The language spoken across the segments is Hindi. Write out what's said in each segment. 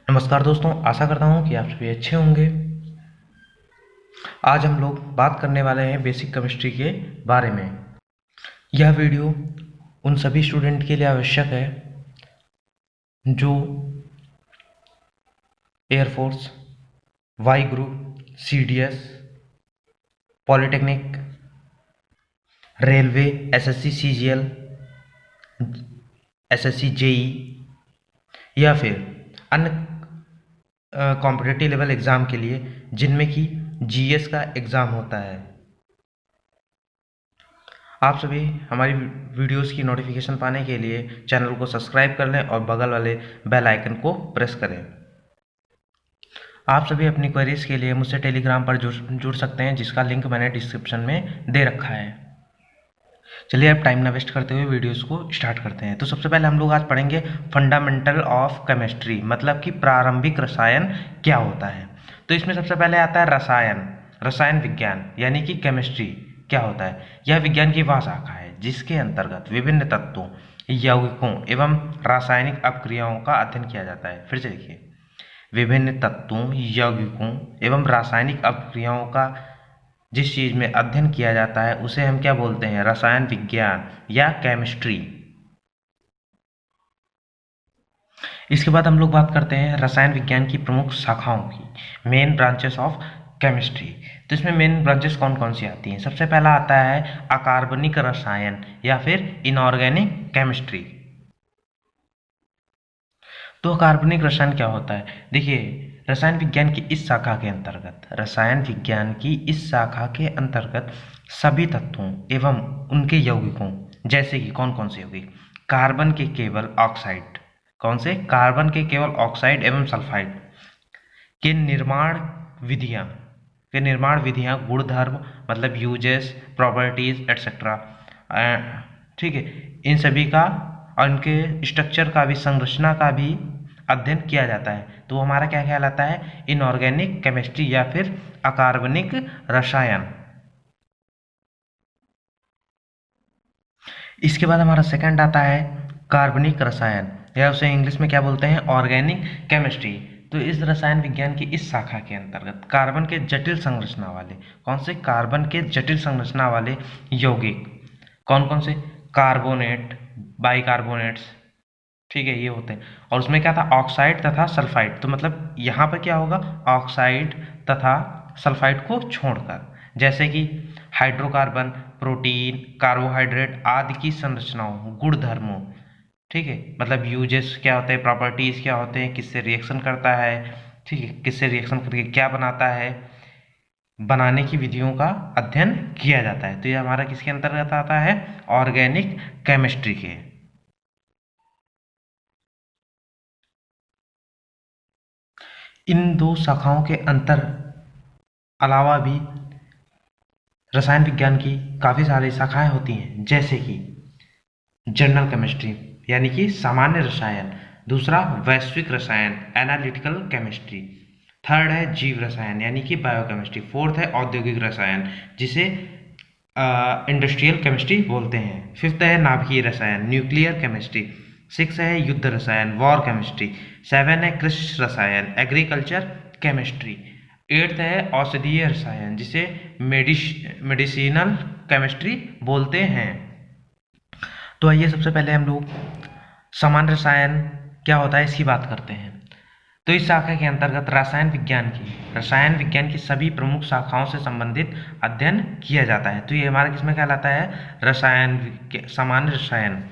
नमस्कार दोस्तों, आशा करता हूँ कि आप सभी अच्छे होंगे। आज हम लोग बात करने वाले हैं बेसिक केमिस्ट्री के बारे में। यह वीडियो उन सभी स्टूडेंट के लिए आवश्यक है जो air force, Y group, CDS, polytechnic, railway, SSC CGL, SSC JE या फिर अन्य कॉम्पिटिटिव लेवल एग्ज़ाम के लिए जिनमें कि जीएस का एग्ज़ाम होता है। आप सभी हमारी वीडियोस की नोटिफिकेशन पाने के लिए चैनल को सब्सक्राइब कर लें और बगल वाले बेल आइकन को प्रेस करें। आप सभी अपनी क्वेरीज के लिए मुझसे टेलीग्राम पर जुड़ सकते हैं, जिसका लिंक मैंने डिस्क्रिप्शन में दे रखा है। चलिए अब टाइम ना वेस्ट करते हुए वीडियोस को स्टार्ट करते हैं। तो सबसे पहले हम लोग आज पढ़ेंगे फंडामेंटल ऑफ केमिस्ट्री, मतलब कि प्रारंभिक रसायन क्या होता है। तो इसमें सबसे पहले आता है रसायन विज्ञान, यानी कि केमिस्ट्री क्या होता है। यह विज्ञान की वह शाखा है जिसके अंतर्गत विभिन्न तत्वों, यौगिकों एवं रासायनिक अपक्रियाओं का अध्ययन किया जाता है। फिर से देखिए, विभिन्न तत्वों, यौगिकों एवं रासायनिक अपक्रियाओं का जिस चीज में अध्ययन किया जाता है उसे हम क्या बोलते हैं? रसायन विज्ञान या केमिस्ट्री। इसके बाद हम लोग बात करते हैं रसायन विज्ञान की प्रमुख शाखाओं की, मेन ब्रांचेस ऑफ केमिस्ट्री। तो इसमें मेन ब्रांचेस कौन कौन सी आती हैं? सबसे पहला आता है अकार्बनिक रसायन या फिर इनऑर्गेनिक केमिस्ट्री। तो अकार्बनिक रसायन क्या होता है? देखिए, रसायन विज्ञान की इस शाखा के अंतर्गत सभी तत्वों एवं उनके यौगिकों, जैसे कि कौन कौन से यौगिक? कार्बन के केवल ऑक्साइड, कौन से? कार्बन के केवल ऑक्साइड एवं सल्फाइड के निर्माण विधियां, गुणधर्म मतलब यूजेस, प्रॉपर्टीज एटसेट्रा, ठीक है, इन सभी का और इनके स्ट्रक्चर का भी, संरचना का भी अध्ययन किया जाता है। तो हमारा क्या कहलाता है? इनऑर्गेनिक केमिस्ट्री या फिर अकार्बनिक रसायन। इसके बाद हमारा सेकंड आता है कार्बनिक रसायन, या उसे इंग्लिश में क्या बोलते हैं? Organic chemistry. तो इस रसायन विज्ञान की इस शाखा के अंतर्गत कार्बन के जटिल संरचना वाले, कौन से? कार्बन के जटिल संरचना वाले यौगिक, कौन कौन से? कार्बोनेट, बाइकार्बोनेट्स, ठीक है, ये होते हैं। और उसमें क्या था? ऑक्साइड तथा सल्फाइड। तो मतलब यहाँ पर क्या होगा? ऑक्साइड तथा सल्फाइड को छोड़कर, जैसे कि हाइड्रोकार्बन, प्रोटीन, कार्बोहाइड्रेट आदि की संरचनाओं, गुणधर्मों, ठीक है, मतलब यूजेस क्या होते हैं, प्रॉपर्टीज क्या होते हैं, किससे रिएक्शन करता है, ठीक है, किससे रिएक्शन करके क्या बनाता है, बनाने की विधियों का अध्ययन किया जाता है। तो ये हमारा किसके अंतर्गत आता है? ऑर्गेनिक केमिस्ट्री के। इन दो शाखाओं के अंतर अलावा भी रसायन विज्ञान की काफ़ी सारी शाखाएं होती हैं, जैसे कि जनरल केमिस्ट्री यानी कि सामान्य रसायन, दूसरा वैश्विक रसायन एनालिटिकल केमिस्ट्री, थर्ड है जीव रसायन यानी कि बायोकेमिस्ट्री, फोर्थ है औद्योगिक रसायन जिसे इंडस्ट्रियल केमिस्ट्री बोलते हैं, फिफ्थ है नाभिकीय रसायन न्यूक्लियर केमिस्ट्री, सिक्स है युद्ध रसायन वॉर केमिस्ट्री, सेवन है कृषि रसायन एग्रीकल्चर केमिस्ट्री, एट्थ है औषधीय रसायन जिसे मेडिसिनल केमिस्ट्री बोलते हैं। तो आइए सबसे पहले हम लोग सामान्य रसायन क्या होता है इसकी बात करते हैं। तो इस शाखा के अंतर्गत रसायन विज्ञान की सभी प्रमुख शाखाओं से संबंधित अध्ययन किया जाता है। तो ये हमारा किसमें कहलाता है? सामान्य रसायन।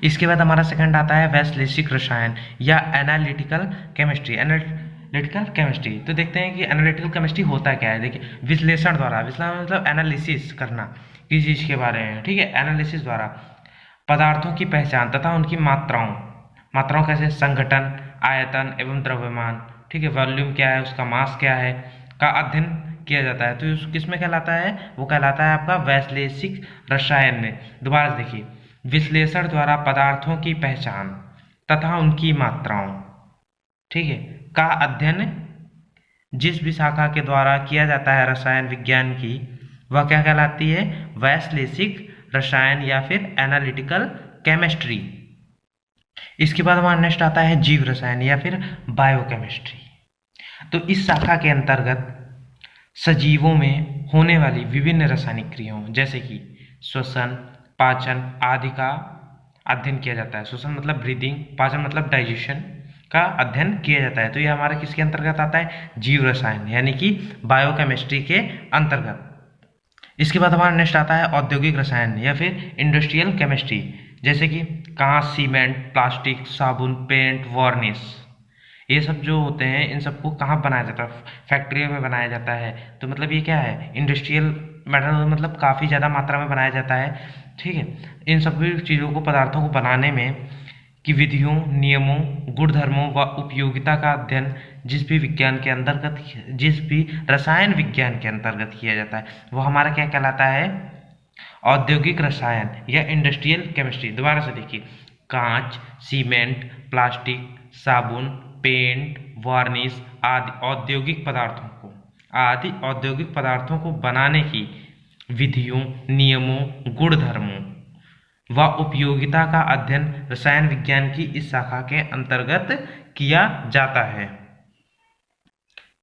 इसके बाद हमारा सेकंड आता है वैश्लेषिक रसायन या एनालिटिकल केमिस्ट्री। तो देखते हैं कि एनालिटिकल केमिस्ट्री होता क्या है। देखिए, विश्लेषण मतलब एनालिसिस करना किसी चीज़ के बारे में, ठीक है, एनालिसिस द्वारा पदार्थों की पहचान तथा उनकी मात्राओं कैसे? संघटन, आयतन एवं द्रव्यमान, ठीक है, वॉल्यूम क्या है, उसका मास क्या है, का अध्ययन किया जाता है। तो किसमें कहलाता है? वो कहलाता है आपका वैश्लेषिक रसायन में। दोबारा से देखिए, विश्लेषण द्वारा पदार्थों की पहचान तथा उनकी मात्राओं, ठीक है, का अध्ययन जिस भी शाखा के द्वारा किया जाता है रसायन विज्ञान की, वह क्या कहलाती है? वैश्लेषिक रसायन या फिर एनालिटिकल केमिस्ट्री। इसके बाद हमारा नेक्स्ट आता है जीव रसायन या फिर बायोकेमिस्ट्री। तो इस शाखा के अंतर्गत सजीवों में होने वाली विभिन्न रासायनिक क्रियाओं जैसे कि श्वसन, पाचन आदि का अध्ययन किया जाता है। श्वसन मतलब ब्रीदिंग, पाचन मतलब डाइजेशन का अध्ययन किया जाता है। तो ये हमारा किसके अंतर्गत आता है? जीव रसायन यानी कि बायोकेमिस्ट्री के अंतर्गत। इसके बाद हमारा नेक्स्ट आता है औद्योगिक रसायन या फिर इंडस्ट्रियल केमिस्ट्री, जैसे कि कांच, सीमेंट, प्लास्टिक, साबुन, पेंट, वार्निश, ये सब जो होते हैं इन सबको कहाँ बनाया जाता है? फैक्ट्रियों में बनाया जाता है। तो मतलब ये क्या है? इंडस्ट्रियल मैटर, मतलब काफ़ी ज़्यादा मात्रा में बनाया जाता है। ठीक है, इन सभी चीज़ों को, पदार्थों को बनाने में की विधियों, नियमों, गुणधर्मों व उपयोगिता का अध्ययन जिस भी विज्ञान के अंतर्गत, जिस भी रसायन विज्ञान के अंतर्गत किया जाता है वो हमारा क्या कहलाता है? औद्योगिक रसायन या इंडस्ट्रियल केमिस्ट्री। दोबारा से देखिए, कांच, सीमेंट, प्लास्टिक, साबुन, पेंट, वार्निश आदि औद्योगिक पदार्थों को बनाने की विधियों, नियमों, गुणधर्मों व उपयोगिता का अध्ययन रसायन विज्ञान की इस शाखा के अंतर्गत किया जाता है।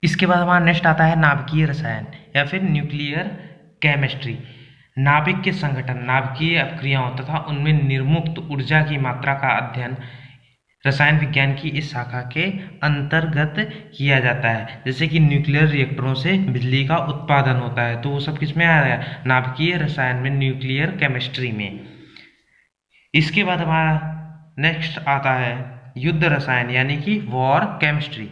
इसके बाद हमारा नेक्स्ट आता है नाभिकीय रसायन या फिर न्यूक्लियर केमिस्ट्री। नाभिक के संगठन, नाभिकीय अपक्रियाओं तथा उनमें निर्मुक्त ऊर्जा की मात्रा का अध्ययन रसायन विज्ञान की इस शाखा के अंतर्गत किया जाता है। जैसे कि न्यूक्लियर रिएक्टरों से बिजली का उत्पादन होता है, तो वो सब किस में आ रहा है? नाभिकीय रसायन में, न्यूक्लियर केमिस्ट्री में। इसके बाद हमारा नेक्स्ट आता है युद्ध रसायन यानी कि वॉर केमिस्ट्री।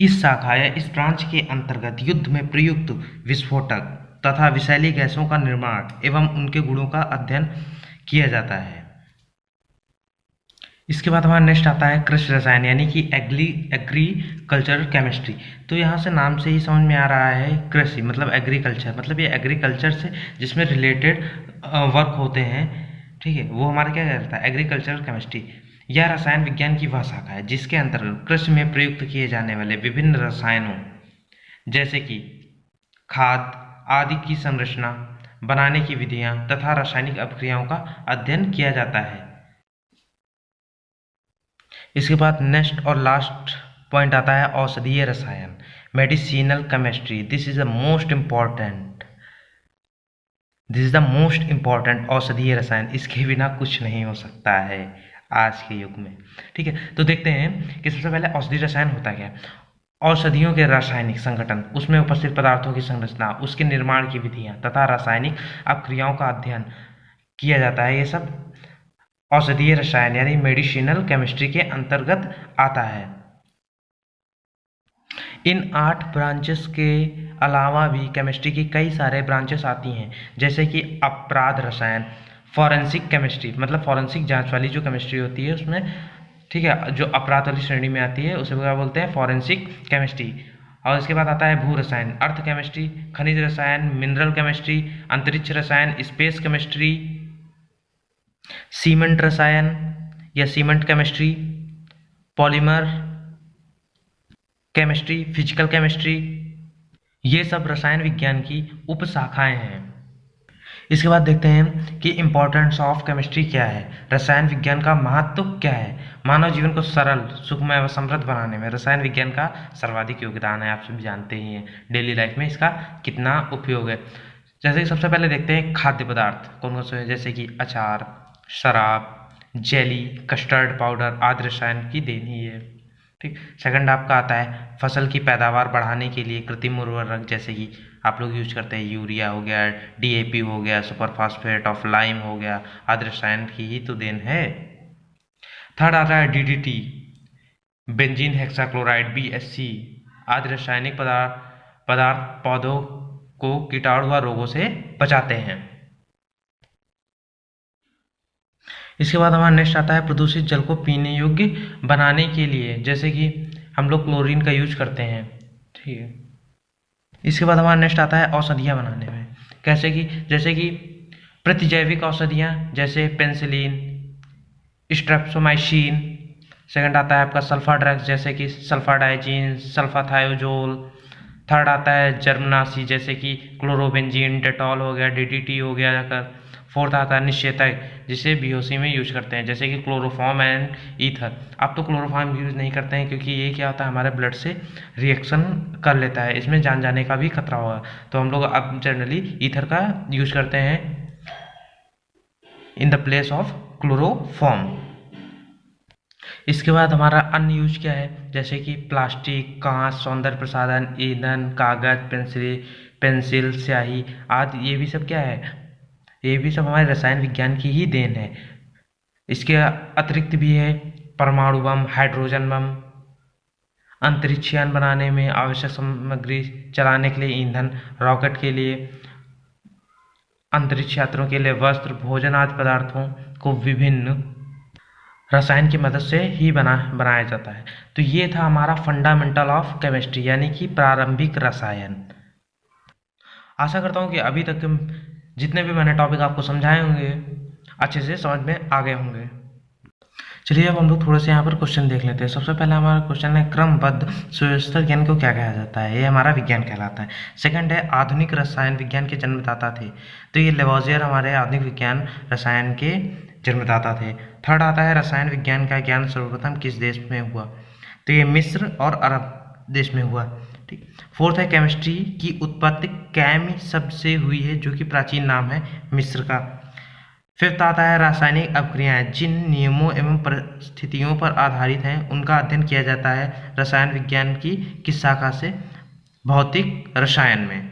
इस शाखा या इस ब्रांच के अंतर्गत युद्ध में प्रयुक्त विस्फोटक तथा विषैली गैसों का निर्माण एवं उनके गुणों का अध्ययन किया जाता है। इसके बाद हमारा नेक्स्ट आता है कृषि रसायन यानी कि एग्रीकल्चर केमिस्ट्री। तो यहाँ से नाम से ही समझ में आ रहा है कृषि मतलब एग्रीकल्चर, मतलब ये एग्रीकल्चर से जिसमें रिलेटेड वर्क होते हैं, ठीक है, वो हमारा क्या कहलाता है? Agriculture chemistry. यह रसायन विज्ञान की वह शाखा है जिसके अंतर्गत कृषि में प्रयुक्त किए जाने वाले विभिन्न रसायनों जैसे कि खाद आदि की संरचना, बनाने की विधियां तथा रासायनिक अपक्रियाओं का अध्ययन किया जाता है। इसके बाद नेक्स्ट और लास्ट पॉइंट आता है औषधीय रसायन, medicinal chemistry. This is the most important औषधीय रसायन। इसके बिना कुछ नहीं हो सकता है आज के युग में। ठीक है, तो देखते हैं कि सबसे पहले औषधीय रसायन होता क्या है। औषधियों के रासायनिक संगठन, उसमें उपस्थित पदार्थों की संरचना, उसके निर्माण की विधियां तथा रासायनिक अपक्रियाओं का अध्ययन किया जाता है। ये सब औषधीय रसायन यानी मेडिसिनल केमिस्ट्री के अंतर्गत आता है। इन 8 ब्रांचेस के अलावा भी केमिस्ट्री की कई सारे ब्रांचेस आती हैं, जैसे कि अपराध रसायन, फॉरेंसिक केमिस्ट्री, मतलब फॉरेंसिक जांच वाली जो केमिस्ट्री होती है उसमें, ठीक है, जो अपराध वाली श्रेणी में आती है उसे क्या बोलते हैं? Forensic chemistry. और इसके बाद आता है भू रसायन, अर्थ केमिस्ट्री, खनिज रसायन, मिनरल केमिस्ट्री, अंतरिक्ष रसायन, स्पेस केमिस्ट्री, सीमेंट रसायन या cement chemistry, polymer chemistry, physical chemistry, ये सब रसायन विज्ञान की उपशाखाएं हैं। इसके बाद देखते हैं कि इम्पोर्टेंस ऑफ केमिस्ट्री क्या है, रसायन विज्ञान का महत्व क्या है। मानव जीवन को सरल, सुखमय व समृद्ध बनाने में रसायन विज्ञान का सर्वाधिक योगदान है। आप सभी जानते ही हैं डेली लाइफ में इसका कितना उपयोग है। जैसे कि सबसे पहले देखते हैं खाद्य पदार्थ कौन कौन से हैं, जैसे कि अचार, शराब, जेली, कस्टर्ड पाउडर आदि रसायन की देन ही है। ठीक, सेकंड आपका आता है फसल की पैदावार बढ़ाने के लिए कृत्रिम उर्वरक, जैसे कि आप लोग यूज करते हैं यूरिया हो गया, डीएपी हो गया, सुपर फास्फेट ऑफ लाइम हो गया, आदि रसायन की ही तो देन है। थर्ड आता है डीडीटी, बेंजीन हेक्साक्लोराइड, बीएससी आदि रासायनिक पदार्थ पौधों को कीटाणु व रोगों से बचाते हैं। इसके बाद हमारा नेक्स्ट आता है प्रदूषित जल को पीने योग्य बनाने के लिए, जैसे कि हम लोग क्लोरीन का यूज करते हैं। ठीक है, इसके बाद हमारा नेक्स्ट आता है औषधियाँ बनाने में, कैसे कि जैसे कि प्रतिजैविक औषधियाँ जैसे पेंसिलिन, स्ट्रेप्टोमाइसिन। सेकंड आता है आपका सल्फा ड्रग्स जैसे कि सल्फाडाइजिन, सल्फाथायोजोल। थर्ड आता है जर्मनासी जैसे कि क्लोरोबेंजीन, डेटॉल हो गया, डीडीटी हो गया। फोर्थ आता है निश्चेतक, जिसे बीओसी में यूज करते हैं, जैसे कि क्लोरोफॉर्म एंड ईथर। अब तो क्लोरोफॉर्म यूज नहीं करते हैं क्योंकि ये क्या होता है, हमारे ब्लड से रिएक्शन कर लेता है, इसमें जान जाने का भी खतरा होगा, तो हम लोग अब जनरली ईथर का यूज करते हैं in the place of chloroform. इसके बाद हमारा अन्य यूज क्या है, जैसे कि प्लास्टिक, कांच, सौंदर्य प्रसाधन, ईंधन, कागज, पेंसिल, स्याही आदि, ये भी सब क्या है, ये भी सब हमारे रसायन विज्ञान की ही देन है। इसके अतिरिक्त भी है परमाणु बम, हाइड्रोजन बम, अंतरिक्षयान बनाने में आवश्यक सामग्री चलाने के लिए ईंधन, रॉकेट के लिए, अंतरिक्ष यात्रियों के लिए वस्त्र, भोजन आदि पदार्थों को विभिन्न रसायन की मदद से ही बनाया जाता है। तो ये था हमारा फंडामेंटल ऑफ केमिस्ट्री, यानी कि प्रारंभिक रसायन। आशा करता हूँ कि अभी तक जितने भी मैंने टॉपिक आपको समझाए होंगे अच्छे से समझ में आ गए होंगे। चलिए अब हम लोग थोड़े से यहाँ पर क्वेश्चन देख लेते हैं। सबसे पहला हमारा क्वेश्चन है क्रमबद्ध सुव्यवस्थित ज्ञान को क्या कहा जाता है, ये हमारा विज्ञान कहलाता है। सेकंड है आधुनिक रसायन विज्ञान के जन्मदाता थे, तो ये लेवोजियर हमारे आधुनिक विज्ञान रसायन के जन्मदाता थे। थर्ड आता है रसायन विज्ञान का ज्ञान सर्वप्रथम किस देश में हुआ, तो ये मिस्र और अरब देश में हुआ। ठीक। फोर्थ है केमिस्ट्री की उत्पत्ति कैमी शब्द से हुई है, जो कि प्राचीन नाम है मिस्र का। फिफ्थ आता है रासायनिक अभिक्रियाएं जिन नियमों एवं परिस्थितियों पर आधारित हैं उनका अध्ययन किया जाता है रसायन विज्ञान की किस शाखा से, भौतिक रसायन में।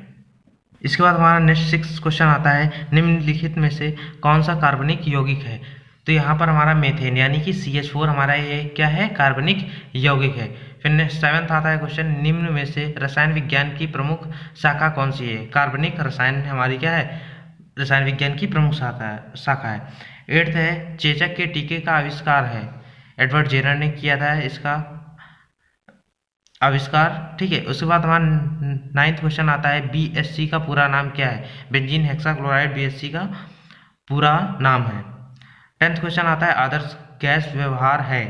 इसके बाद हमारा नेक्स्ट 6 क्वेश्चन आता है निम्नलिखित में से कौन सा कार्बनिक यौगिक है, तो यहाँ पर हमारा मेथेन यानी कि CH4 हमारा ये क्या है, कार्बनिक यौगिक है। फिर नेक्स्ट 7th आता है क्वेश्चन निम्न में से रसायन विज्ञान की प्रमुख शाखा कौन सी है, कार्बनिक रसायन हमारी क्या है, रसायन विज्ञान की प्रमुख शाखा है। 8th है चेचक के टीके का आविष्कार है, एडवर्ड जेनर ने किया था इसका आविष्कार। ठीक है। उसके बाद हमारा 9th क्वेश्चन आता है BSC का पूरा नाम क्या है, बेंजीन हेक्साक्लोराइड BSC का पूरा नाम है। 10th क्वेश्चन आता है आदर्श गैस व्यवहार है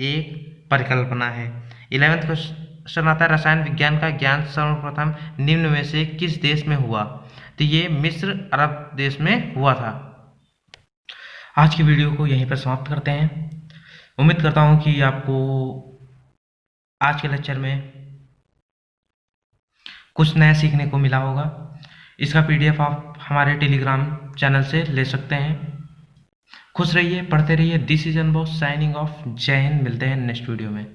एक परिकल्पना है। 11th क्वेश्चन आता है रसायन विज्ञान का ज्ञान सर्वप्रथम निम्न में से किस देश में हुआ, तो ये मिस्र अरब देश में हुआ था। आज की वीडियो को यहीं पर समाप्त करते हैं। उम्मीद करता हूँ कि आपको आज के लेक्चर में कुछ नया सीखने को मिला होगा। इसका PDF आप हमारे टेलीग्राम चैनल से ले सकते हैं। खुश रहिए, पढ़ते रहिए। This is unbox signing off. जय हिंद। मिलते हैं नेक्स्ट वीडियो में।